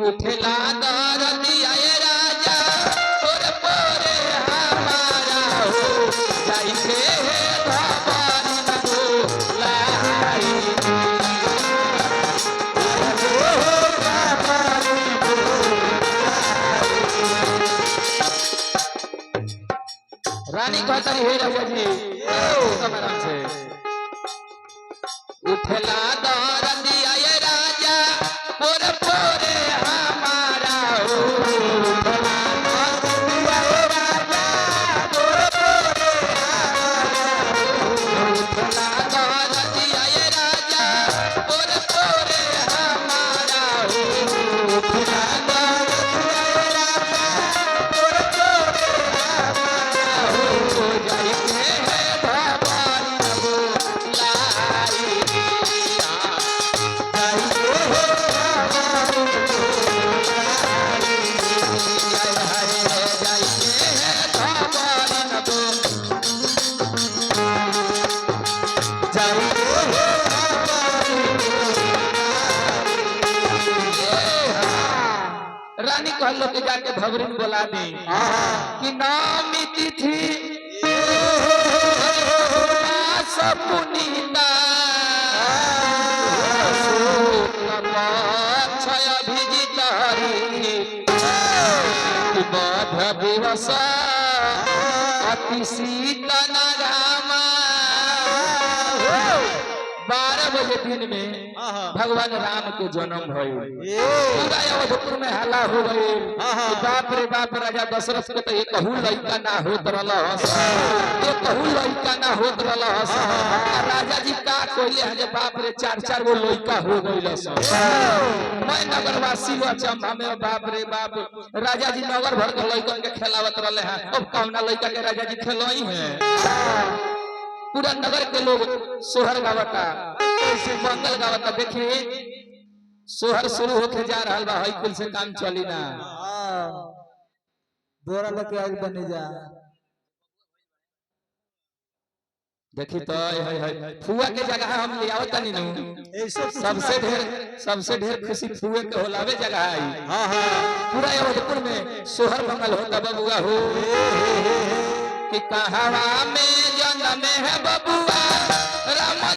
उठेला दरदिया ए राजा तोरे पोरे हमारा हो जाइके भवानी न बोलाई रानी कहता हे राजा जी आराम से उठला दरदिया ए राजा पोरे पोरे हमारा हो उठला दरदिया ए राजा पोरे पोरे उठला दरदिया ए राजा पोरे पोरे हमारा हो उठला दरदिया ए राजा पोरे पोरे हमारा हो जाइके भवानी न बोलाई रानी कहलो कि जाके भवरी बोला दे कि नामी तिथि सपुनीता क्षय अभिजित हरि बध दिवस अति शीतल रामा 12 बजे दिन में भगवान राम के जन्म भइल पूरा अवधपुर में हल्ला हो गई बाप रे बाप राजा दशरथ के तो एक कहू लइका ना होत रहलस राजा जी का कहले है जे बाप रे 4 गो लइका हो गइलस मैं नगरवासी अचंभा में बाप रे बाप राजा जी नगर भर के लइकन के खिलावत रहले हैं अब कौना लइका के राजा जी खिलई है पूरा नगर के लोग सोहर गावता मंगल गावता देखी सोहर शुरू होके जा रहा बा हई कुल से काम चली ना दोरा लेके आग बने जा देखी तो फुआ के जगह हम ले आवत नहीं नु सबसे ढेर खुशी फुआ के होलावे जगह आई पूरा अवधपुर में सोहर मंगल होता बबुआ हो कि कहावा में जन्म है बबुआ राम